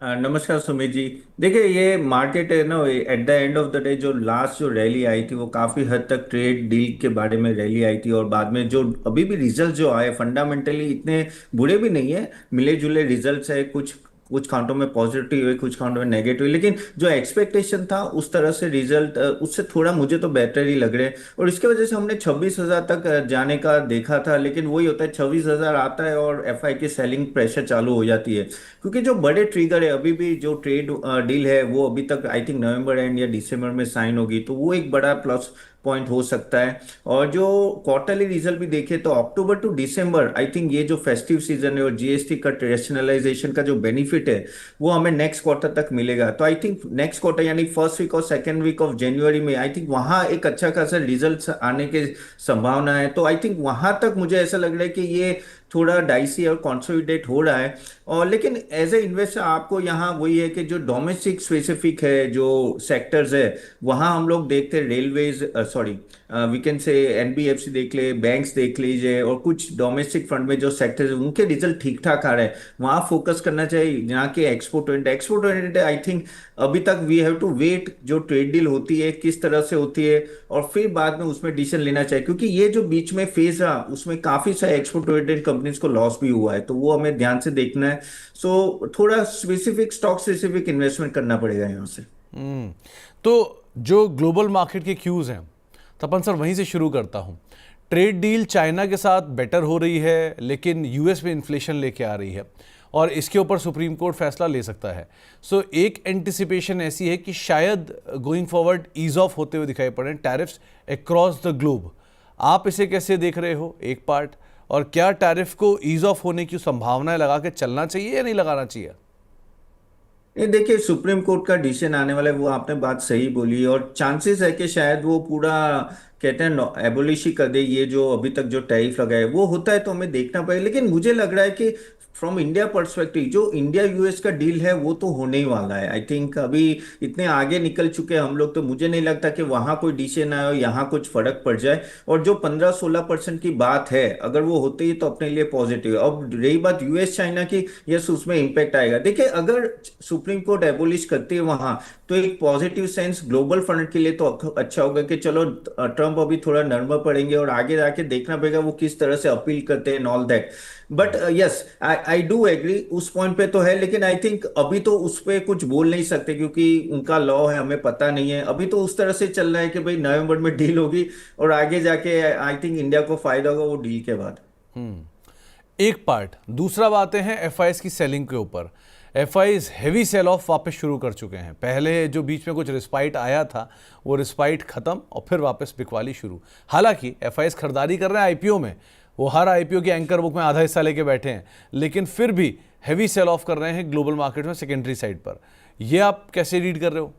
नमस्कार सुमित जी। देखिए ये मार्केट है ना, at the end of the day जो लास्ट जो रैली आई थी वो काफी हद तक ट्रेड डील के बारे में रैली आई थी, और बाद में जो अभी भी रिजल्ट जो आए फंडामेंटली इतने बुरे भी नहीं है। मिले जुले रिजल्ट्स है, कुछ कुछ काउंटों में पॉजिटिव है, कुछ काउंटों में नेगेटिव, लेकिन जो एक्सपेक्टेशन था उस तरह से रिजल्ट उससे थोड़ा मुझे तो बेटर ही लग रहे हैं। और इसके वजह से हमने 26,000 तक जाने का देखा था, लेकिन वही होता है 26,000 आता है और एफआई की सेलिंग प्रेशर चालू हो जाती है। क्योंकि जो बड़े ट्रिगर है, अभी भी जो ट्रेड डील है वो अभी तक आई थिंक नवंबर एंड या दिसंबर में साइन होगी, तो वो एक बड़ा प्लस पॉइंट हो सकता है। और जो क्वार्टरली रिजल्ट भी देखे तो अक्टूबर टू दिसंबर आई थिंक ये जो फेस्टिव सीजन है और जीएसटी कट रेशनलाइजेशन का जो बेनिफिट है वो हमें नेक्स्ट क्वार्टर तक मिलेगा। तो आई थिंक नेक्स्ट क्वार्टर यानी फर्स्ट वीक और सेकेंड वीक ऑफ जनवरी में आई थिंक वहां एक अच्छा खासा रिजल्ट आने के संभावना है। तो आई थिंक वहां तक मुझे ऐसा लग रहा है कि ये थोड़ा डाइसी और कंसोलिडेट हो रहा है। और लेकिन एज ए इन्वेस्टर आपको यहाँ वही है कि जो डोमेस्टिक स्पेसिफिक है जो सेक्टर्स है वहाँ हम लोग देखते हैं railways, sorry we can say NBFC देख ले, बैंक्स देख लीजिए, और कुछ डोमेस्टिक फंड में जो सेक्टर्स है उनके रिजल्ट ठीक ठाक आ रहे हैं, वहाँ फोकस करना चाहिए। जहाँ के एक्सपोर्ट ओरिएंटेड आई थिंक अभी तक वी हैव टू वेट जो ट्रेड डील होती है किस तरह से होती है, और फिर बाद में उसमें डिसीजन लेना चाहिए। क्योंकि ये जो बीच में फेज रहा उसमें काफी सारे एक्सपोर्ट ओरिएंटेड कंपनीज को लॉस भी हुआ है, तो वो हमें ध्यान से देखना है। सो थोड़ा स्पेसिफिक स्टॉक स्पेसिफिक इन्वेस्टमेंट करना पड़ेगा यहाँ से। हम्म। तो जो ग्लोबल मार्केट के क्यूज हैं, तपन सर वहीं से शुरू करता हूं। ट्रेड डील चाइना के साथ बेटर हो रही है, लेकिन यूएस में इन्फ्लेशन लेके आ रही है और इसके ऊपर सुप्रीम कोर्ट फैसला ले सकता है। सो एक एंटिसिपेशन ऐसी है कि शायद गोइंग फॉरवर्ड ईज ऑफ होते हुए दिखाई पड़े टैरिफ्स अक्रॉस द ग्लोब। आप इसे कैसे देख रहे हो, एक पार्ट, और क्या टैरिफ को ईज ऑफ होने की संभावनाएं लगा के चलना चाहिए या नहीं लगाना चाहिए? ये देखिए सुप्रीम कोर्ट का डिसीजन आने वाला है, वो आपने बात सही बोली, और चांसेस है कि शायद वो पूरा कहते हैं एबोलिश ही कर दे। ये जो अभी तक जो टैरिफ लगा है वो होता है तो हमें देखना पड़ेगा, लेकिन मुझे लग रहा है कि फ्रॉम इंडिया पर्सपेक्टिव जो इंडिया यूएस का डील है वो तो होने ही वाला है। आई थिंक अभी इतने आगे निकल चुके हैं हम लोग, तो मुझे नहीं लगता कि वहां कोई डिसीजन आए और यहाँ कुछ फर्क पड़ जाए। और जो 15-16% की बात है अगर वो होती है तो अपने लिए पॉजिटिव है। अब रही बात यूएस चाइना की, यस उसमें इंपैक्ट आएगा। देखिए अगर सुप्रीम कोर्ट एबोलिश करती है वहां, तो एक पॉजिटिव सेंस ग्लोबल फंड के लिए तो अच्छा होगा कि चलो ट्रम्प अभी थोड़ा नर्म पड़ेंगे और आगे जाके देखना पड़ेगा वो किस तरह से अपील करते हैं all that. But yes I I do agree उस पॉइंट पे तो है, लेकिन आई थिंक अभी तो उस पे कुछ बोल नहीं सकते क्योंकि उनका लॉ है, हमें पता नहीं है। अभी तो उस तरह से चल रहा है कि भाई नवंबर में डील होगी और आगे जाके आई थिंक इंडिया को फायदा होगा वो डील के बाद। एक पार्ट। दूसरा बातें हैं एफआईएस की सेलिंग के ऊपर। एफआईएस हेवी सेल ऑफ वापस शुरू कर चुके हैं। पहले जो बीच में कुछ रिस्पाइट आया था वो रिस्पाइट खत्म और फिर वापस बिकवाली शुरू। हालांकि एफआईएस खरीदारी कर रहे हैं आईपीओ में, वो हर आईपीओ की एंकर बुक में आधा हिस्सा लेके बैठे हैं, लेकिन फिर भी हैवी सेल ऑफ कर रहे हैं ग्लोबल मार्केट में सेकेंडरी साइड पर। ये आप कैसे रीड कर रहे हो?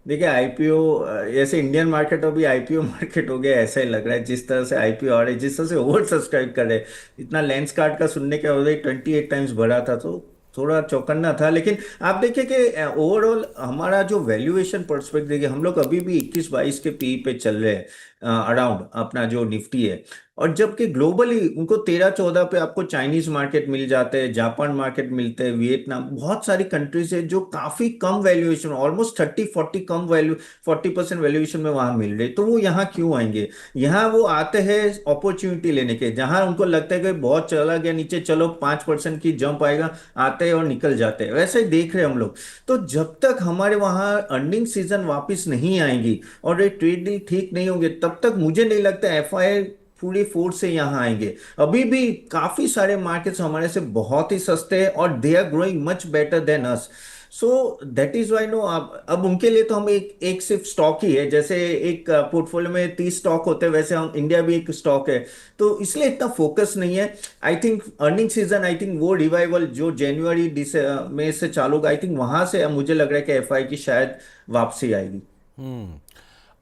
देखिए आईपीओ ऐसे इंडियन मार्केट अभी आईपीओ मार्केट हो गया ऐसा ही लग रहा है। जिस तरह से आईपीओ आ रहे हैं, जिस तरह से ओवर सब्सक्राइब कर रहे हैं, इतना लेंस कार्ड का सुनने के बाद 28 टाइम्स बढ़ा था, तो थोड़ा चौकन्ना था। लेकिन आप देखिए कि ओवरऑल हमारा जो वैल्यूएशन पर्सपेक्ट देखिए, हम लोग अभी भी 21-22 के पी पे चल रहे हैं अराउंड अपना जो निफ्टी है। और जबकि ग्लोबली उनको 13-14 पे आपको चाइनीज मार्केट मिल जाते हैं, जापान मार्केट मिलते हैं, वियतनाम, बहुत सारी कंट्रीज है जो काफी कम वैल्यूएशन, ऑलमोस्ट 30-40 कम वैल्यू 40% वैल्यूएशन में वहां मिल रहे, तो वो यहाँ क्यों आएंगे? यहाँ वो आते हैं अपॉर्चुनिटी लेने के, जहां उनको लगता है कि बहुत चला गया नीचे, चलो 5% की जंप आएगा, आते हैं और निकल जाते हैं। वैसे ही देख रहे हैं हम लोग। तो जब तक हमारे वहां अर्निंग सीजन वापस नहीं आएंगी और ये ट्रेड डील ठीक नहीं होंगे, तब तक मुझे नहीं लगता एफआई पूरी फोर्स से यहाँ आएंगे। अभी भी काफी सारे मार्केट्स हमारे से बहुत ही सस्ते हैं और they are growing much better than us. So that is why no अब उनके लिए तो हम एक एक सिर्फ स्टॉक ही है। जैसे एक पोर्टफोलियो में 30 स्टॉक होते हैं, वैसे हम इंडिया भी एक स्टॉक है, तो इसलिए इतना फोकस नहीं है। I think earning season, I think वो रिवाइवल जो जनवरी में से चालू होगा, आई थिंक वहां से मुझे लग रहा है कि एफआई की शायद वापसी आएगी। हम्म।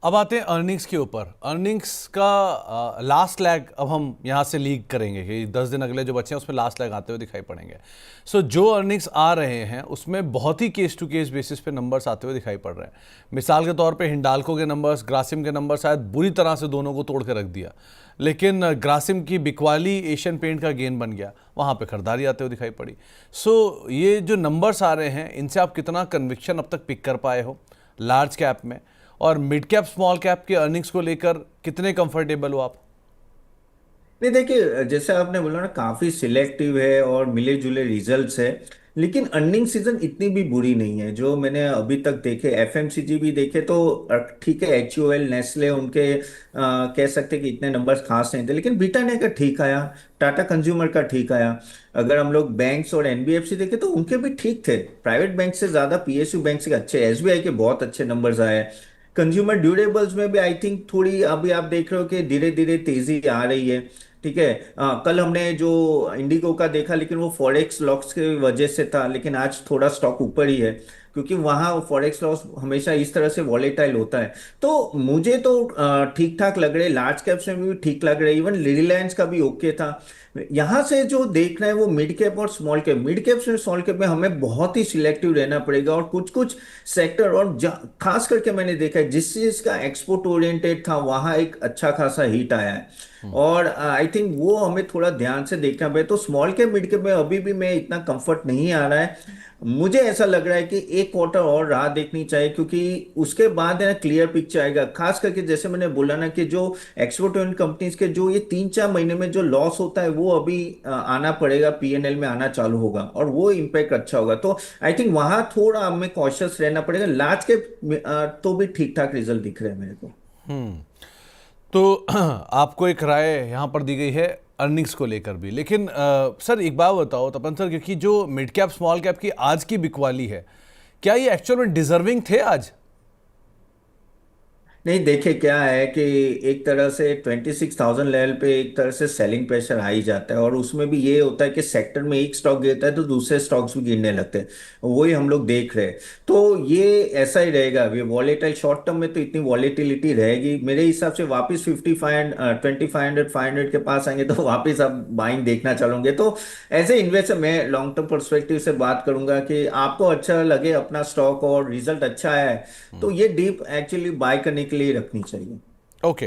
अब आते हैं अर्निंग्स के ऊपर। अर्निंग्स का लास्ट लैग अब हम यहाँ से लीक करेंगे कि 10 दिन अगले जो बचे हैं उसमें लास्ट लैग आते हुए दिखाई पड़ेंगे। सो जो अर्निंग्स आ रहे हैं उसमें बहुत ही केस टू केस बेसिस पे नंबर्स आते हुए दिखाई पड़ रहे हैं। मिसाल के तौर पे हिंडाल्को के नंबर्स, ग्रासिम के नंबर शायद बुरी तरह से दोनों को तोड़ के रख दिया, लेकिन ग्रासिम की बिकवाली एशियन पेंट का गेन बन गया, वहाँ पे खरीदारी आते हुए दिखाई पड़ी। सो ये जो नंबर्स आ रहे हैं इनसे आप कितना कन्विक्शन अब तक पिक कर पाए हो लार्ज कैप में, और मिड कैप स्मॉल कैप के अर्निंग्स को लेकर कितने कंफर्टेबल हो आप? नहीं देखिए, जैसे आपने बोला ना, काफी सिलेक्टिव है और मिले जुले रिजल्ट्स है। लेकिन अर्निंग सीजन इतनी भी बुरी नहीं है जो मैंने अभी तक देखे। एफएमसीजी भी देखे तो ठीक है, एचयूएल, नेस्ले, उनके कह सकते हैं कि इतने नंबर्स खास नहीं थे, लेकिन ब्रिटानिया का ठीक आया, टाटा कंज्यूमर का ठीक आया। अगर हम लोग बैंक्स और एनबीएफसी देखे तो उनके भी ठीक थे, प्राइवेट बैंक से ज्यादा पीएसयू बैंक से अच्छे, एसबीआई के बहुत अच्छे नंबर्स आए। कंज्यूमर ड्यूरेबल्स में भी आई थिंक थोड़ी अभी आप देख रहे हो कि धीरे धीरे तेजी आ रही है। ठीक है, कल हमने जो इंडिगो का देखा, लेकिन वो फॉरेक्स लॉस की वजह से था, लेकिन आज थोड़ा स्टॉक ऊपर ही है, क्योंकि वहाँ फॉरेक्स लॉस हमेशा इस तरह से वॉलेटाइल होता है। तो मुझे तो ठीक ठाक लग रहे, लार्ज कैप्स में भी ठीक लग रहे, इवन रिलायंस का भी ओके था। यहाँ से जो देखना है वो मिड कैप और स्मॉल कैप। मिड कैप्स में, स्मॉल कैप में हमें बहुत ही सिलेक्टिव रहना पड़ेगा, और कुछ कुछ सेक्टर, और खास करके मैंने देखा है जिस चीज का एक्सपोर्ट ओरिएंटेड था वहां एक अच्छा खासा हिट आया है, और आई थिंक वो हमें थोड़ा ध्यान से देखना पड़ेगा। तो स्मॉल कैप मिड कैप में अभी भी मैं इतना कंफर्ट नहीं आ रहा है। मुझे ऐसा लग रहा है कि एक क्वार्टर और राह देखनी चाहिए, क्योंकि उसके बाद है ना क्लियर पिक्चर आएगा। खास करके जैसे मैंने बोला ना कि जो एक्सपोर्ट ओरिएंटेड कंपनीज के जो ये 3-4 महीने में जो लॉस होता है वो अभी आना पड़ेगा, पीएनएल में आना चालू होगा, और वो इम्पैक्ट अच्छा होगा। तो आई थिंक वहां थोड़ा हमें कॉशियस रहना पड़ेगा। लार्ज के तो भी ठीक ठाक रिजल्ट दिख रहे हैं मेरे को। तो आपको एक राय यहाँ पर दी गई है अर्निंग्स को लेकर भी, लेकिन सर एक बात बताओ तपन सर, क्योंकि जो मिड कैप स्मॉल कैप की आज की बिकवाली है, क्या ये एक्चुअल में डिजर्विंग थे आज? नहीं, देखिए क्या है कि एक तरह से 26,000 लेवल पे एक तरह से सेलिंग प्रेशर आ ही जाता है, और उसमें भी ये होता है कि सेक्टर में एक स्टॉक गिरता है तो दूसरे स्टॉक्स भी गिरने लगते हैं, वही हम लोग देख रहे हैं। तो ये ऐसा ही रहेगा, ये वॉलेटाइल शॉर्ट टर्म में तो इतनी वॉलेटिलिटी रहेगी मेरे हिसाब से। वापस 55 2500 500 के पास आएंगे तो वापस आप बाइंग देखना चाहोगे। तो एज ए इन्वेस्टर मैं लॉन्ग टर्म पर्सपेक्टिव से बात करूंगा कि आपको अच्छा लगे अपना स्टॉक और रिजल्ट अच्छा आया है तो ये डीप एक्चुअली बाय करने के लिए रखनी चाहिए। ओके,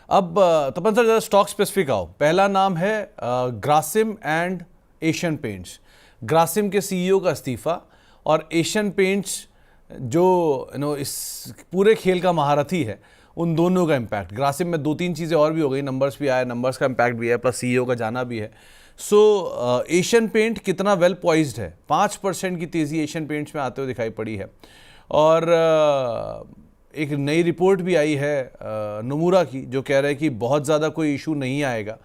अब तपन सर जरा स्टॉक स्पेसिफिक आओ। पहला नाम है Grasim and Asian paints. Grasim के सीईओ का इस्तीफा, और एशियन पेंट्स जो इस पूरे खेल का महारथी है, उन दोनों का इम्पैक्ट। ग्रासिम में 2-3 चीज़ें और भी हो गई, नंबर्स भी आए, नंबर्स का इम्पैक्ट भी है, प्लस सीईओ का जाना भी है। सो एशियन पेंट कितना वेल पॉइज्ड है? 5% की तेज़ी एशियन पेंट्स में आते हुए दिखाई पड़ी है। और एक नई रिपोर्ट भी आई है नोमुरा की, जो कह रहा है कि बहुत ज़्यादा कोई इशू नहीं आएगा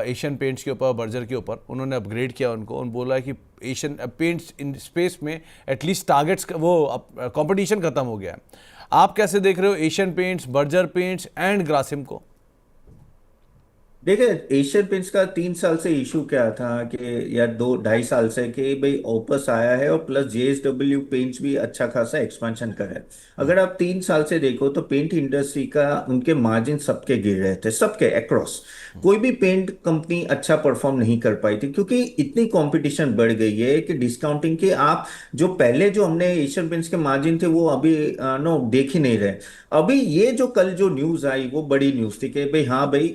एशियन पेंट्स के ऊपर, बर्जर के ऊपर। उन्होंने अपग्रेड किया उनको, उन्होंने बोला कि एशियन पेंट्स इन स्पेस में एटलीस्ट टारगेट्स वो कंपटीशन खत्म हो गया है। आप कैसे देख रहे हो Asian paints, Berger paints and Grasim को? देखिए, एशियन पेंट्स का 3 साल से इशू क्या था कि, या 2-2.5 साल से, कि भाई ओपस आया है और प्लस जेएसडब्ल्यू पेंट्स भी अच्छा खासा एक्सपेंशन कर रहा है। अगर आप 3 साल से देखो तो पेंट इंडस्ट्री का उनके मार्जिन सबके गिर रहे थे, सबके अक्रॉस। कोई भी पेंट कंपनी अच्छा परफॉर्म नहीं कर पाई थी, क्योंकि इतनी कंपटीशन बढ़ गई है कि डिस्काउंटिंग के आप जो पहले जो हमने एशियन पेंट्स के मार्जिन थे वो अभी नो देख ही नहीं रहे। अभी ये जो कल जो न्यूज आई वो बड़ी न्यूज थी कि भाई हाँ भाई,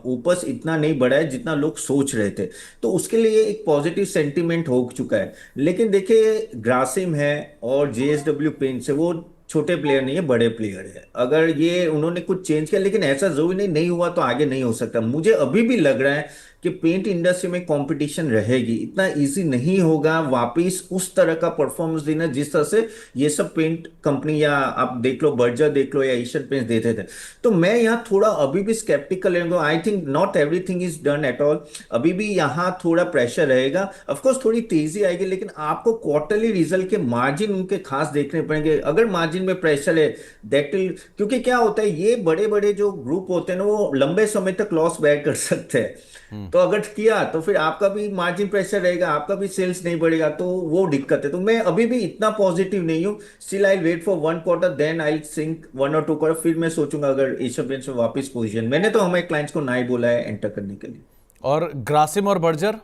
ऊपर इतना नहीं बढ़ा है जितना लोग सोच रहे थे, तो उसके लिए एक पॉजिटिव सेंटीमेंट हो चुका है। लेकिन देखिए, ग्रासिम है और जेएसडब्ल्यू पेंट्स है, वो छोटे प्लेयर नहीं है, बड़े प्लेयर है। अगर ये उन्होंने कुछ चेंज किया, लेकिन ऐसा जरूरी नहीं हुआ तो आगे नहीं हो सकता। मुझे अभी भी लग रहा है कि पेंट इंडस्ट्री में कंपटीशन रहेगी, इतना इजी नहीं होगा वापस उस तरह का परफॉर्मेंस देना जिस तरह से ये सब पेंट कंपनी, या आप देख लो बर्जर देख लो या एशियन पेंट्स देते थे। तो मैं यहाँ थोड़ा अभी भी स्केप्टिकल रहूंगा। I think not everything is done at all, अभी भी यहाँ थोड़ा प्रेशर रहेगा। ऑफकोर्स थोड़ी तेजी आएगी, लेकिन आपको क्वार्टरली रिजल्ट के मार्जिन उनके खास देखने पड़ेंगे। अगर मार्जिन में प्रेशर है दैट विल, क्योंकि क्या होता है, ये बड़े बड़े जो ग्रुप होते हैं ना वो लंबे समय तक लॉस बेयर कर सकते हैं। तो अगर किया तो फिर आपका भी मार्जिन प्रेशर रहेगा, आपका भी सेल्स नहीं बढ़ेगा, तो वो दिक्कत है। तो मैं अभी भी इतना पॉजिटिव नहीं हूँ। Still I wait for 1 quarter, then I think 1 और 2 क्वार्टर, फिर मैं सोचूंगा अगर एशियन पेंट्स में वापस पोजीशन। मैंने तो हमारे क्लाइंट्स को ना ही बोला है एंटर करने के लिए। और ग्रासिम और बर्जर?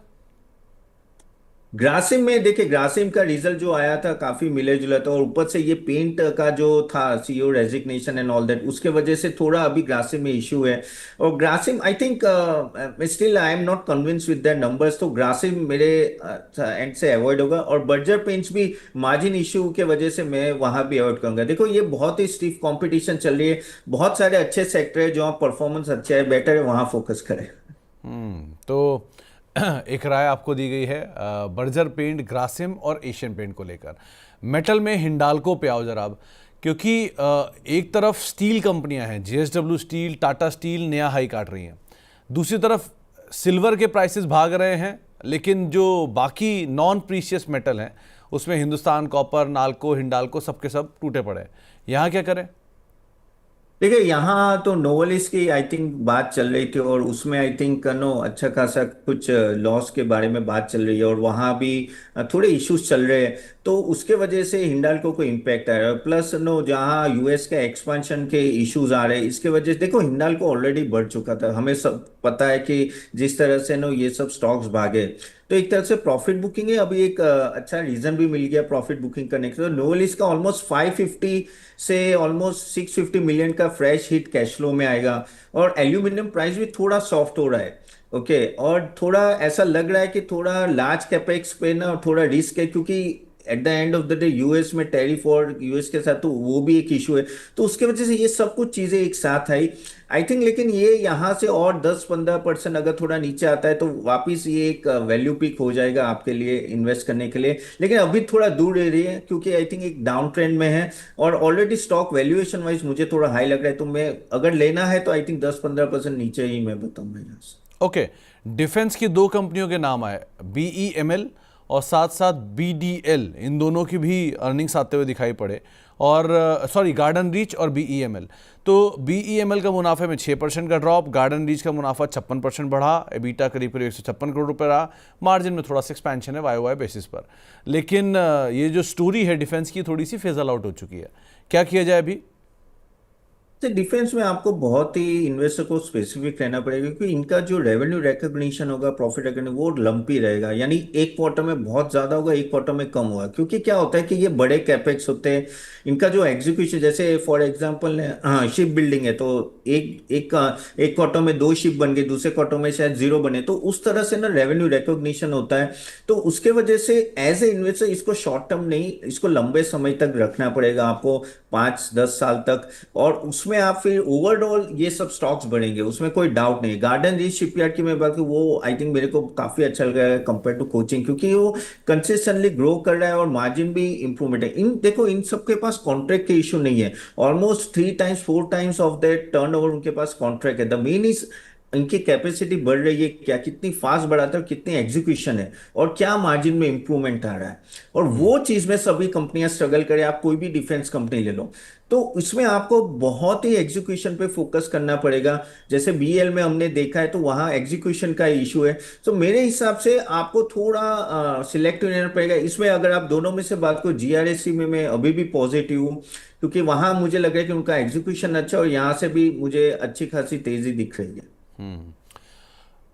ग्रासिम में देखिए, ग्रासिम का रिजल्ट जो आया था काफी मिले जुला था, और ऊपर से ये पेंट का जो था CEO resignation and all that, उसके वजह से थोड़ा अभी ग्रासिम में इशू है। और Grasim I think still I am not convince with the numbers, तो ग्रासिम मेरे एंड से अवॉइड होगा। और बर्जर पेंट्स भी मार्जिन इशू के वजह से मैं वहां भी अवॉइड करूंगा। देखो ये बहुत ही स्टिफ कंपटीशन चल रही है, बहुत सारे अच्छे सेक्टर है जहाँ परफॉर्मेंस अच्छा है, बेटर है, वहां फोकस करें। तो एक राय आपको दी गई है बर्जर पेंट, ग्रासिम और एशियन पेंट को लेकर। मेटल में हिंडाल्को पे आओ जरा अब, क्योंकि एक तरफ स्टील कंपनियां हैं, जेएसडब्ल्यू स्टील, टाटा स्टील नया हाई काट रही हैं, दूसरी तरफ सिल्वर के प्राइसेस भाग रहे हैं, लेकिन जो बाकी नॉन प्रीशियस मेटल हैं उसमें हिंदुस्तान कॉपर, नाल्को, हिंडाल्को सबके सब टूटे पड़े हैं। यहाँ क्या करें? देखिए यहाँ तो नोवेलिस की आई थिंक बात चल रही थी, और उसमें आई थिंक नो अच्छा खासा कुछ लॉस के बारे में बात चल रही है, और वहाँ भी थोड़े इश्यूज चल रहे हैं। तो उसके वजह से हिंडाल्को को इम्पैक्ट आ रहा है, प्लस नो जहाँ यूएस का एक्सपांशन के इश्यूज आ रहे हैं, इसके वजह से देखो हिंडाल्को ऑलरेडी बढ़ चुका था, हमें सब पता है कि जिस तरह से नो ये सब स्टॉक्स भागे। तो एक तरह से प्रॉफिट बुकिंग है, अभी एक अच्छा रीजन भी मिल गया प्रॉफिट बुकिंग करने के लिए। तो नोवेलिस का ऑलमोस्ट 550 से ऑलमोस्ट 650 मिलियन का फ्रेश हिट कैश फ्लो में आएगा। और एल्यूमिनियम प्राइस भी थोड़ा सॉफ्ट हो रहा है। ओके, और थोड़ा ऐसा लग रहा है कि थोड़ा लार्ज कैपेक्स पे ना थोड़ा रिस्क है, क्योंकि at the end of the day US में टैरिफ और यूएस के साथ तो वो भी एक इशू है। तो उसके वजह से ये सब कुछ चीजें एक साथ आई आई थिंक। लेकिन ये यहाँ से और 10-15% अगर थोड़ा नीचे आता है तो वापिस ये एक वैल्यू पिक हो जाएगा आपके लिए इन्वेस्ट करने के लिए। लेकिन अभी थोड़ा दूर रह रही है, क्योंकि आई थिंक एक डाउन ट्रेंड में है, और ऑलरेडी स्टॉक वैल्यूएशन वाइज मुझे थोड़ा हाई लग रहा है। तो मैं अगर लेना है तो आई थिंक 10-15% नीचे ही मैं बताऊंगा यहाँ से। ओके, डिफेंस की दो कंपनियों के नाम आए, बीईएमएल और साथ साथ बीडीएल, इन दोनों की भी अर्निंग्स आते हुए दिखाई पड़े। और सॉरी, गार्डन रीच और बीईएमएल। तो बीईएमएल का मुनाफे में 6% का ड्रॉप, गार्डन रीच का मुनाफा 56% बढ़ा, एबिटा करीब करीब 156 करोड़ रुपये रहा, मार्जिन में थोड़ा सा एक्सपेंशन है वाई वाई बेसिस पर। लेकिन ये जो स्टोरी है डिफेंस की थोड़ी सी फेजल आउट हो चुकी है, क्या किया जाए अभी? तो डिफेंस में आपको बहुत ही इन्वेस्टर को स्पेसिफिक रहना पड़ेगा, क्योंकि इनका जो रेवेन्यू रिकॉग्निशन होगा, प्रॉफिट रिकॉग्निशन, वो लंपी रहेगा। यानी एक क्वार्टर में बहुत ज्यादा होगा, एक क्वार्टर में कम होगा, क्योंकि क्या होता है कि ये बड़े कैपेक्स होते हैं। इनका जो एग्जीक्यूशन, जैसे फॉर एग्जांपल शिप बिल्डिंग है, तो एक क्वार्टर में 2 शिप बन गई, दूसरे क्वार्टर में शायद 0 बने, तो उस तरह से ना रेवेन्यू रिकॉग्निशन होता है। तो उसके वजह से एज ए इन्वेस्टर इसको शॉर्ट टर्म नहीं, इसको लंबे समय तक रखना पड़ेगा आपको, 5-10 साल तक। और उसमें आप फिर ओवरऑल ये सब स्टॉक्स बढ़ेंगे, उसमें कोई डाउट नहीं। गार्डन रीच शिपयार्ड की मैं बात करूं, वो आई थिंक मेरे को काफी अच्छा लगा है कंपेयर टू कोचिंग, क्योंकि वो कंसिस्टेंटली ग्रो कर रहा है और मार्जिन भी इंप्रूवमेंट है। इन देखो इन सबके पास कॉन्ट्रैक्ट के इशू नहीं है, almost 3 times 4 times of that turnover उनके पास कॉन्ट्रैक्ट है। द मेन इज इनकी कैपेसिटी बढ़ रही है, क्या कितनी फास्ट बढ़ाते हैं और कितनी एग्जीक्यूशन है, और क्या मार्जिन में इंप्रूवमेंट आ रहा है। और वो चीज में सभी कंपनियां स्ट्रगल करें, आप कोई भी डिफेंस कंपनी ले लो, तो इसमें आपको बहुत ही एग्जीक्यूशन पे फोकस करना पड़ेगा। जैसे बीएल में हमने देखा है, तो वहां एग्जीक्यूशन का इशू है। तो मेरे हिसाब से आपको थोड़ा सिलेक्टिव रहना पड़ेगा इसमें। अगर आप दोनों में से बात करो, जीआरएससी में मैं अभी भी पॉजिटिव हूँ, क्योंकि वहां मुझे लग रहा है कि उनका एग्जीक्यूशन अच्छा, और यहाँ से भी मुझे अच्छी खासी तेजी दिख रही है।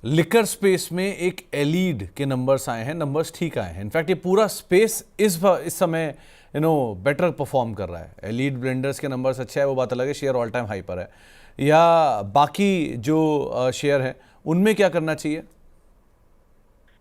लिकर स्पेस में एक एलीड के नंबर्स आए हैं, नंबर्स ठीक आए हैं। इनफैक्ट ये पूरा स्पेस इस समय बेटर परफॉर्म कर रहा है। एलीड ब्लेंडर्स के नंबर्स अच्छे हैं, वो बात अलग है, शेयर ऑल टाइम हाई पर है। या बाकी जो शेयर हैं उनमें क्या करना चाहिए?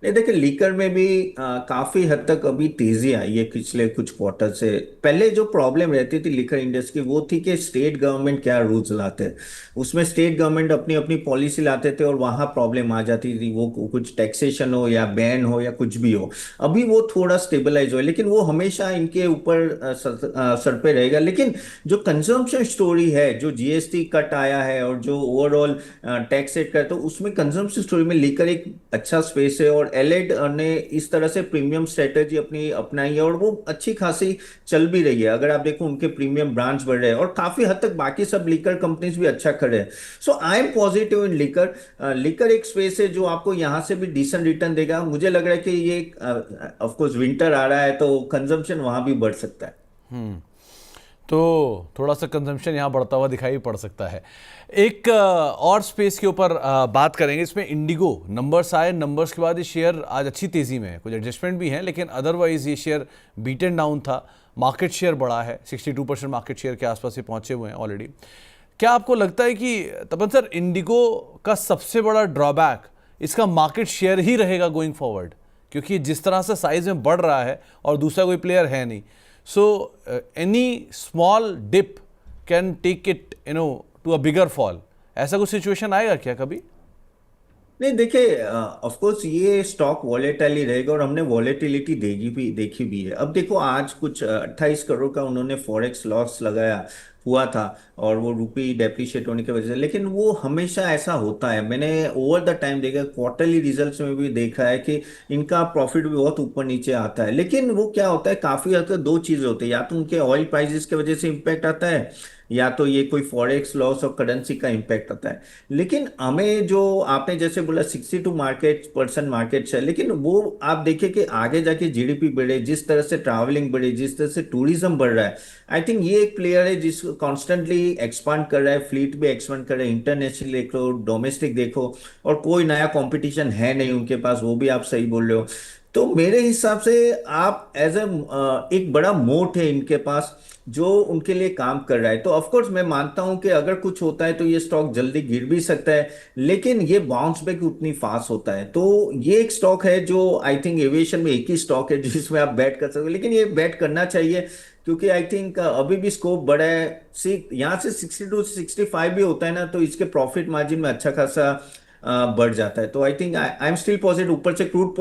नहीं देखिए, लीकर में भी काफी हद तक अभी तेजी आई है पिछले कुछ क्वार्टर से। पहले जो प्रॉब्लम रहती थी लीकर इंडस्ट्री, वो थी कि स्टेट गवर्नमेंट क्या रूल्स लाते हैं, उसमें स्टेट गवर्नमेंट अपनी अपनी पॉलिसी लाते थे, और वहां प्रॉब्लम आ जाती थी, वो कुछ टैक्सेशन हो या बैन हो या कुछ भी हो। अभी वो थोड़ा स्टेबलाइज हो, लेकिन वो हमेशा इनके ऊपर सर पे रहेगा। लेकिन जो कंजम्पशन स्टोरी है, जो जीएसटी कट आया है और जो ओवरऑल टैक्स रेट का है, तो उसमें कंजम्पशन स्टोरी में लीकर एक अच्छा स्पेस है। और और एलेड ने इस तरह से प्रीमियम स्ट्रेटेजी अपनी अपनाई है और वो अच्छी खासी चल भी रही है। अगर आप देखो उनके प्रीमियम ब्रांड्स बढ़ रहे हैं और काफी हद तक बाकी सब लिकर कंपनीज भी अच्छा खड़े हैं। So I am positive in liquor. Liquor एक स्पेस है जो आपको यहाँ से भी डिसेंट रिटर्न देगा। मुझे लग रहा है कि ये ऑफ कोर्स विंटर आ रहा है तो कंजम्पशन वहां भी बढ़ सकता है। तो थोड़ा सा कंजम्पशन यहाँ बढ़ता हुआ दिखाई पड़ सकता है। एक और स्पेस के ऊपर बात करेंगे, इसमें इंडिगो नंबर्स आए, नंबर्स के बाद ये शेयर आज अच्छी तेज़ी में है, कुछ एडजस्टमेंट भी हैं लेकिन अदरवाइज ये शेयर बीट एंड डाउन था। मार्केट शेयर बढ़ा है, 62% मार्केट शेयर के आसपास ये पहुंचे हुए हैं ऑलरेडी। क्या आपको लगता है कि तपन सर इंडिगो का सबसे बड़ा ड्रॉबैक इसका मार्केट शेयर ही रहेगा गोइंग फॉरवर्ड, क्योंकि जिस तरह से साइज में बढ़ रहा है और दूसरा कोई प्लेयर है नहीं, so any small dip can take it to a bigger fall, ऐसा कुछ सिचुएशन आएगा क्या कभी? नहीं देखिए, ऑफ कोर्स ये स्टॉक वॉलेटाइल ही रहेगा और हमने वॉलेटिलिटी देखी भी है। अब देखो आज कुछ 28 करोड़ का उन्होंने फॉरेक्स लॉस लगाया हुआ था और वो रुपी डेप्रिशिएट होने की वजह से, लेकिन वो हमेशा ऐसा होता है। मैंने ओवर द टाइम देखा, क्वार्टरली रिजल्ट्स में भी देखा है कि इनका प्रॉफिट भी बहुत ऊपर नीचे आता है। लेकिन वो क्या होता है, काफी हद तक दो चीजें होती है, या तो उनके ऑयल प्राइसेस की वजह से इम्पैक्ट आता है या तो ये कोई फॉरेक्स लॉस और करेंसी का इम्पैक्ट आता है। लेकिन हमें जो आपने जैसे बोला 62% मार्केट है, लेकिन वो आप देखिए कि आगे जाके जीडीपी बढ़े, जिस तरह से ट्रैवलिंग बढ़े, जिस तरह से टूरिज्म बढ़ रहा है, आई थिंक ये एक प्लेयर है जिसको कॉन्स्टेंटली एक्सपांड कर रहा है, फ्लीट भी एक्सपांड कर रहा है। इंटरनेशनल देखो, डोमेस्टिक देखो, और कोई नया कंपटीशन है नहीं उनके पास, वो भी आप सही बोल रहे हो। तो मेरे हिसाब से आप एज ए एक बड़ा मोट है इनके पास जो उनके लिए काम कर रहा है। तो ऑफ कोर्स मैं मानता हूं कि अगर कुछ होता है तो ये स्टॉक जल्दी गिर भी सकता है, लेकिन ये बाउंस बैक उतनी फास्ट होता है। तो ये एक स्टॉक है जो आई थिंक एविएशन में एक ही स्टॉक है जिसमें आप बैट कर सकते हो, लेकिन ये बैट करना चाहिए क्योंकि आई थिंक अभी भी स्कोप बड़ा है। यहाँ से 62 से 65 भी होता है ना, तो इसके प्रॉफिट मार्जिन में अच्छा खासा बढ़ जाता है। तो I think I am still positive. ऊपर से क्रूड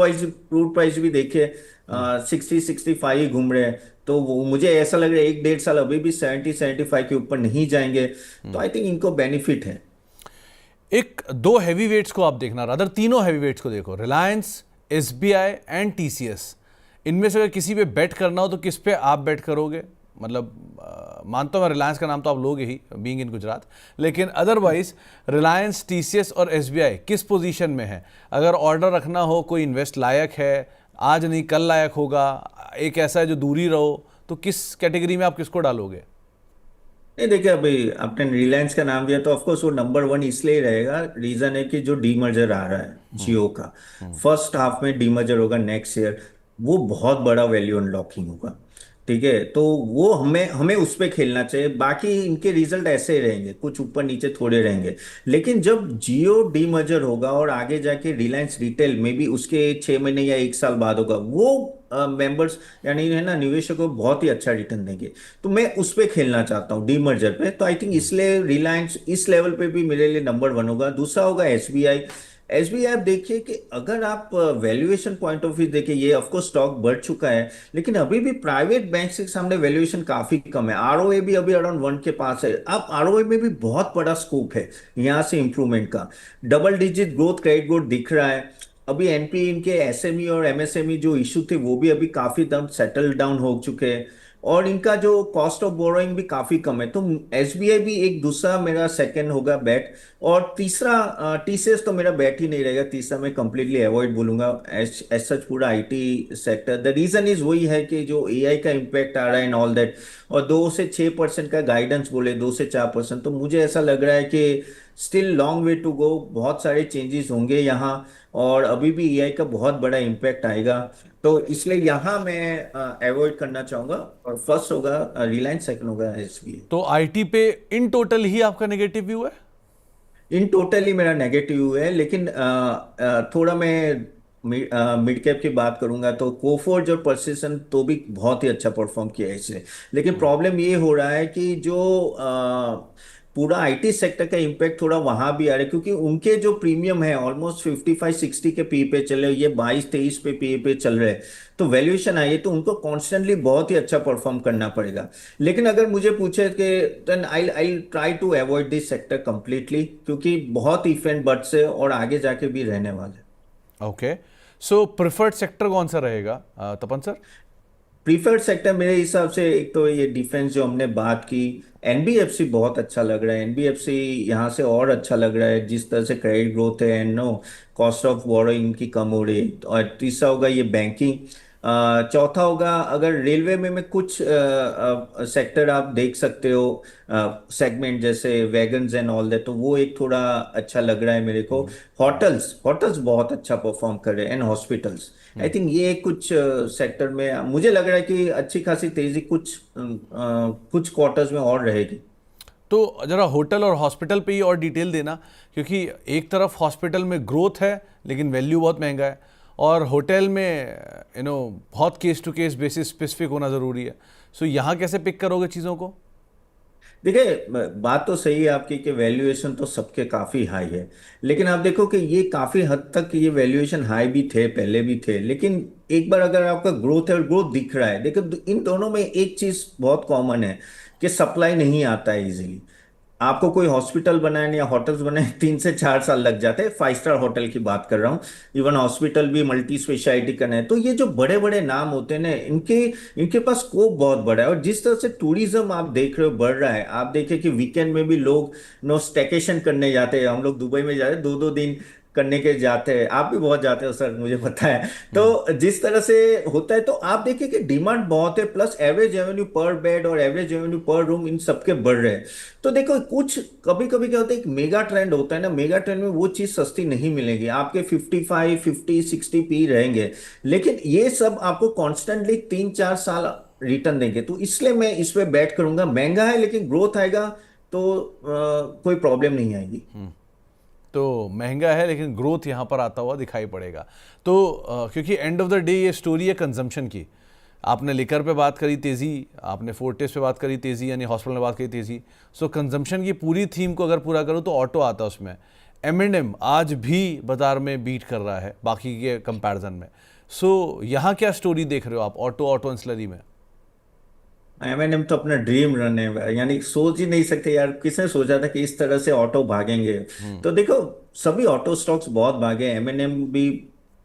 प्राइस भी देखिए 60-65 ही घूम रहे हैं। तो वो मुझे ऐसा लग रहा है 1-1.5 साल अभी भी 70-75 के ऊपर नहीं जाएंगे। तो आई थिंक इनको बेनिफिट है। एक दो हैवी वेट्स को आप देखना, रादर तीनों हैवी वेट्स को देखो, रिलायंस, एसबीआई एंड टीसीएस। इनमें से अगर किसी पे बेट करना हो तो किस पे आप बेट करोगे? मतलब मानता हूँ मैं रिलायंस का नाम तो आप लोगे ही बीइंग इन गुजरात, लेकिन अदरवाइज रिलायंस, टीसीएस और एसबीआई किस पोजीशन में है? अगर ऑर्डर रखना हो, कोई इन्वेस्ट लायक है, आज नहीं कल लायक होगा, एक ऐसा है जो दूरी रहो, तो किस कैटेगरी में आप किसको डालोगे? नहीं देखिए, अभी आपने रिलायंस का नाम दिया तो ऑफकोर्स वो नंबर 1 इसलिए रहेगा। रीजन है कि जो डीमर्जर आ रहा है जियो का, फर्स्ट हाफ में डीमर्जर होगा नेक्स्ट ईयर, वो बहुत बड़ा वैल्यू अनलॉकिंग होगा। ठीक है, तो वो हमें हमें उस पे खेलना चाहिए। बाकी इनके रिजल्ट ऐसे ही रहेंगे, कुछ ऊपर नीचे थोड़े रहेंगे। लेकिन जब जियो डीमर्जर होगा और आगे जाके रिलायंस रिटेल में भी उसके 6 महीने या 1 साल बाद होगा, वो मेंबर्स यानी है ना निवेशकों को बहुत ही अच्छा रिटर्न देंगे। तो मैं उस पे खेलना चाहता हूँ डीमर्जर पे। तो आई थिंक इसलिए रिलायंस इस लेवल पे भी मेरे लिए नंबर 1 होगा। दूसरा होगा एसबीआई। एसबीआई आप देखिए कि अगर आप वैल्यूएशन पॉइंट ऑफ व्यू देखिए, ये ऑफकोर्स स्टॉक बढ़ चुका है, लेकिन अभी भी प्राइवेट बैंक के सामने वैल्यूएशन काफी कम है। आरओए भी अभी अराउंड 1 के पास है। अब आरओए में भी बहुत बड़ा स्कोप है यहाँ से इंप्रूवमेंट का। Double digit growth, credit growth दिख रहा है। अभी एनपी इनके एसएमई और एमएसएमई जो इशू थे वो भी अभी काफी दम सेटल डाउन हो चुके हैं और इनका जो कॉस्ट ऑफ बोरोइंग भी काफी कम है। तो एसबीआई भी एक दूसरा मेरा सेकंड होगा बैट। और तीसरा टीसीएस तो मेरा बैट ही नहीं रहेगा, तीसरा मैं कंप्लीटली अवॉइड बोलूंगा एज सच पूरा IT sector. The reason is वही है कि जो एआई का इम्पैक्ट आ रहा है एंड ऑल दैट, और 2 से 6% का गाइडेंस बोले, 2 से 4%, तो मुझे ऐसा लग रहा है कि still long way to go, बहुत सारे चेंजेस होंगे यहाँ और अभी भी एआई का बहुत बड़ा इम्पैक्ट आएगा। तो इसलिए यहाँ मैं अवॉइड करना चाहूंगा। और फर्स्ट होगा रिलायंस, सेकंड होगा एसबीआई। तो आईटी पे इन टोटल ही आपका नेगेटिव व्यू है? इन टोटल ही मेरा नेगेटिव है, लेकिन थोड़ा मैं मिड कैप की बात करूंगा तो कोफोर्ज और परसिस्टेंट तो भी बहुत ही अच्छा परफॉर्म किया है इससे। लेकिन प्रॉब्लम ये हो रहा है कि जो पूरा आईटी सेक्टर का इम्पैक्ट थोड़ा वहां भी आ रहा है, क्योंकि उनके जो प्रीमियम है ऑलमोस्ट 55-60 के पी पे चल रहे, ये 22-23 पे पी पे चल रहे हैं। तो वैल्यूएशन आई है तो उनको कॉन्स्टेंटली बहुत ही अच्छा परफॉर्म करना पड़ेगा। लेकिन अगर मुझे पूछे कि then I try to avoid this sector completely, क्योंकि बहुत इफ एंड बट्स है और आगे जाके भी रहने वाले। ओके, सो प्रिफर्ड सेक्टर कौन सा रहेगा तपन सर? प्रीफर्ड सेक्टर मेरे हिसाब से एक तो ये डिफेंस जो हमने बात की, एनबीएफसी बहुत अच्छा लग रहा है। एनबीएफसी यहाँ से और अच्छा लग रहा है जिस तरह से क्रेडिट ग्रोथ है and no cost of borrowing की कम हो रही है। और तीसरा होगा ये बैंकिंग। चौथा होगा अगर रेलवे में कुछ सेक्टर आप देख सकते हो, सेगमेंट जैसे वैगन्स एंड ऑल दैट, तो वो एक थोड़ा अच्छा लग रहा है मेरे को। होटल्स होटल्स बहुत अच्छा परफॉर्म कर रहे हैं एंड हॉस्पिटल्स। आई थिंक ये कुछ सेक्टर में मुझे लग रहा है कि अच्छी खासी तेजी कुछ क्वार्टर्स में और रहेगी। तो जरा होटल और हॉस्पिटल पे ही और डिटेल देना, क्योंकि एक तरफ हॉस्पिटल में ग्रोथ है लेकिन वैल्यू बहुत महंगा है, और होटल में बहुत case to case basis specific होना ज़रूरी है। सो यहाँ कैसे पिक करोगे चीज़ों को? देखिए, बात तो सही है आपकी कि वैल्यूएशन तो सबके काफी हाई है, लेकिन आप देखो कि ये काफी हद तक ये वैल्यूएशन हाई भी थे, पहले भी थे, लेकिन एक बार अगर आपका ग्रोथ है और ग्रोथ दिख रहा है, देखो इन दोनों में एक चीज बहुत कॉमन है कि सप्लाई नहीं आता है इजीली। आपको कोई हॉस्पिटल बनाने या होटल्स बनाने 3 से 4 साल लग जाते हैं, 5 स्टार होटल की बात कर रहा हूँ। इवन हॉस्पिटल भी मल्टी स्पेशलिटी करना है, तो ये जो बड़े बड़े नाम होते हैं ना, इनके इनके पास स्कोप बहुत बड़ा है। और जिस तरह से टूरिज्म आप देख रहे हो बढ़ रहा है, आप देखें कि वीकेंड में भी लोग नो स्टेकेशन करने जाते हैं। हम लोग दुबई में जाते हैं, 2-2 दिन करने के जाते हैं, आप भी बहुत जाते हो सर, मुझे पता है। तो जिस तरह से होता है, तो आप देखिए कि डिमांड बहुत है, प्लस एवरेज रेवेन्यू पर बेड और एवरेज रेवेन्यू पर रूम इन सबके बढ़ रहे हैं। तो देखो कुछ कभी कभी क्या होता है, एक मेगा ट्रेंड होता है ना, मेगा ट्रेंड में वो चीज सस्ती नहीं मिलेगी, आपके 55, 50, 60 पी रहेंगे, लेकिन ये सब आपको कॉन्स्टेंटली 3-4 साल रिटर्न देंगे। तो इसलिए मैं इस पे बैट करूंगा। महंगा है लेकिन ग्रोथ आएगा, तो कोई प्रॉब्लम नहीं आएगी। तो महंगा है लेकिन ग्रोथ यहाँ पर आता हुआ दिखाई पड़ेगा। तो क्योंकि एंड ऑफ द डे ये स्टोरी है कंजम्पशन की। आपने लिकर पे बात करी तेज़ी, आपने फोर्टिस पे बात करी तेज़ी, यानी हॉस्पिटल में बात करी तेज़ी। सो कंजम्पशन की पूरी थीम को अगर पूरा करूँ तो ऑटो आता है उसमें। M&M आज भी बाजार में बीट कर रहा है बाकी के कंपैरिजन में। सो यहाँ क्या स्टोरी देख रहे हो आप ऑटो ऑटो एंसिलरी में? एमएनएम तो अपना ड्रीम रन है, यानी सोच ही नहीं सकते यार, किसने सोचा था कि इस तरह से ऑटो भागेंगे। तो देखो, सभी ऑटो स्टॉक्स बहुत भागे, एमएनएम भी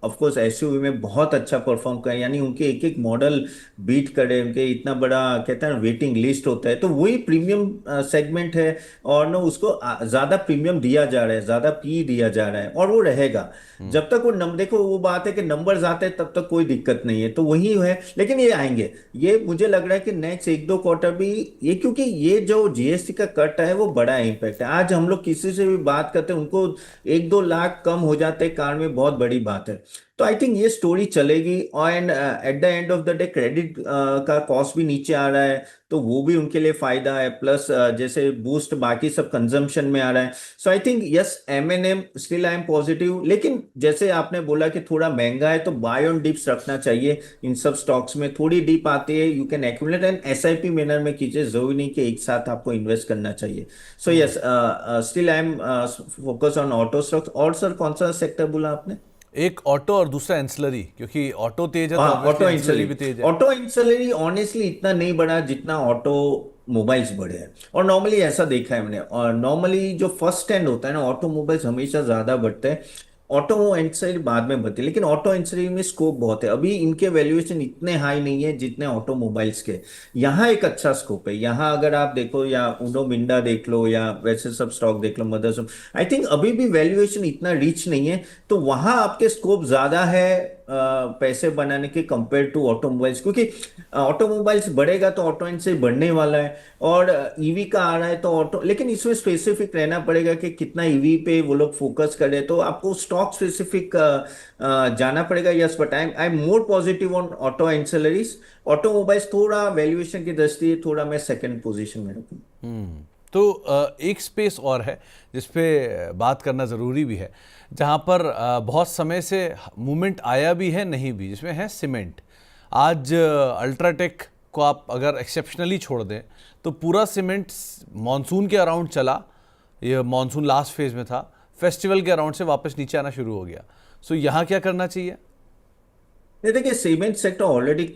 ऑफ कोर्स एसयूवी में बहुत अच्छा परफॉर्म करे, यानी उनके एक एक मॉडल बीट करे, उनके इतना बड़ा कहते हैं वेटिंग लिस्ट होता है, तो वही प्रीमियम सेगमेंट है। और ना उसको ज्यादा प्रीमियम दिया जा रहा है, ज्यादा पी दिया जा रहा है, और वो रहेगा जब तक वो नंबर, देखो वो बात है कि नंबर्स आते हैं तब तक कोई दिक्कत नहीं है, तो वही है। लेकिन ये आएंगे, ये मुझे लग रहा है कि नेक्स्ट 1-2 क्वार्टर भी ये, क्योंकि ये जो जीएसटी का कट है वो बड़ा इम्पैक्ट है। आज हम लोग किसी से भी बात करते हैं, उनको 1-2 लाख कम हो जाते हैं कार में, बहुत बड़ी बात है। तो आई थिंक ये स्टोरी चलेगी। और at the end of the day credit का कॉस्ट भी नीचे आ रहा है, तो वो भी उनके लिए फायदा है, प्लस जैसे बूस्ट बाकी सब कंजम्पशन में आ रहा है। So I think yes, MNM still I am positive, लेकिन जैसे आपने बोला कि थोड़ा महंगा है, तो बाय ऑन डिप्स रखना चाहिए। इन सब स्टॉक्स में थोड़ी डिप आती है, you can accumulate and SIP manner में कीजिए, जरूरी नहीं कि एक साथ आपको इन्वेस्ट करना चाहिए। So yes, still I M focus on auto stocks. और सर कौन सा सेक्टर बोला आपने? एक ऑटो और दूसरा एंसिलरी, क्योंकि ऑटो तेज है तो हाँ, ऑब्वियसली ऑटो एंसिलरी इंसली भी तेज है। ऑटो इंसलरी ऑनेस्टली इतना नहीं बढ़ा जितना ऑटो मोबाइल्स बढ़े हैं। और नॉर्मली ऐसा देखा है मैंने, और नॉर्मली जो फर्स्ट हैंड होता है ना, ऑटोमोबाइल्स हमेशा ज्यादा बढ़ते हैं, ऑटो इंसली बाद में बढ़ती है। लेकिन ऑटो इंसली में स्कोप बहुत है, अभी इनके वैल्यूएशन इतने हाई नहीं है जितने ऑटोमोबाइल्स के। यहाँ एक अच्छा स्कोप है, यहाँ अगर आप देखो, या उनो मिंडा देख लो, या वैसे सब स्टॉक देख लो, मदर्स, आई थिंक अभी भी वैल्यूएशन इतना रिच नहीं है, तो वहां आपके स्कोप ज्यादा है पैसे बनाने के कंपेयर टू ऑटोमोबाइल्स, क्योंकि ऑटोमोबाइल्स बढ़ेगा तो ऑटो से बढ़ने वाला है। और ईवी का आ रहा है तो ऑटो, लेकिन इसमें स्पेसिफिक रहना पड़ेगा कि कितना ईवी पे वो लोग फोकस करें, तो आपको स्टॉक स्पेसिफिक जाना पड़ेगा। Yes, but I am more positive on auto ancillaries. Automobiles थोड़ा वैल्यूएशन की दृष्टि थोड़ा मैं सेकंड पोजीशन में रखूँ। तो एक स्पेस और है जिस पे बात करना ज़रूरी भी है, जहाँ पर बहुत समय से मूवमेंट आया भी है नहीं भी, जिसमें है सीमेंट। आज अल्ट्राटेक को आप अगर एक्सेप्शनली छोड़ दें तो पूरा सीमेंट मॉनसून के अराउंड चला, ये मॉनसून लास्ट फेज में था, फेस्टिवल के अराउंड से वापस नीचे आना शुरू हो गया। सो यहाँ क्या करना चाहिए? नहीं, देखिए सीमेंट सेक्टर ऑलरेडी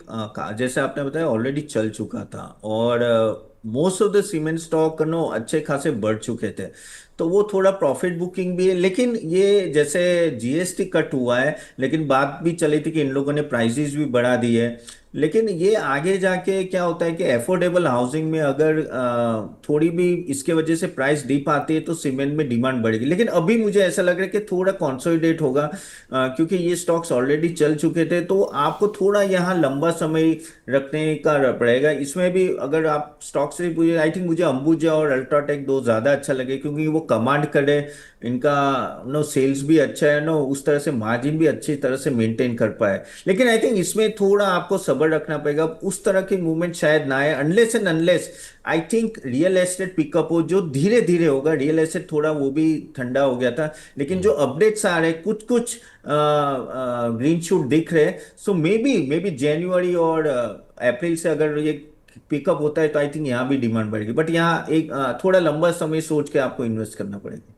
जैसे आपने बताया ऑलरेडी चल चुका था, और most of the cement stock no अच्छे खासे बढ़ चुके थे। तो वो थोड़ा प्रॉफिट बुकिंग भी है। लेकिन ये जैसे जीएसटी कट हुआ है, लेकिन बात भी चली थी कि इन लोगों ने प्राइसेस भी बढ़ा दी है। लेकिन ये आगे जाके क्या होता है कि एफोर्डेबल हाउसिंग में अगर थोड़ी भी इसके वजह से प्राइस डिप आती है तो सीमेंट में डिमांड बढ़ेगी। लेकिन अभी मुझे ऐसा लग रहा है कि थोड़ा कंसोलिडेट होगा, क्योंकि ये स्टॉक्स ऑलरेडी चल चुके थे, तो आपको थोड़ा यहाँ लंबा समय रखने का पड़ेगा। इसमें भी अगर आप स्टॉक से पूछे, आई थिंक मुझे अंबुजा और अल्ट्राटेक दो ज्यादा अच्छा लगे, क्योंकि वो कमांड करे, इनका नो सेल्स भी अच्छा है, नो उस तरह से मार्जिन भी अच्छी तरह से मेंटेन कर पाए। लेकिन आई थिंक इसमें थोड़ा आपको सब्र रखना पड़ेगा, उस तरह की मूवमेंट शायद ना आए unless and unless I think real estate pickup हो, जो धीरे धीरे होगा। रियल एस्टेट थोड़ा वो भी ठंडा हो गया था, लेकिन जो अपडेट्स आ रहे हैं, कुछ कुछ ग्रीन शूट दिख रहे हैं। सो मे बी जनवरी और अप्रैल से अगर ये पिकअप होता है तो आई थिंक यहाँ भी डिमांड बढ़ेगी। बट यहाँ एक थोड़ा लंबा समय सोच के आपको इन्वेस्ट करना पड़ेगा।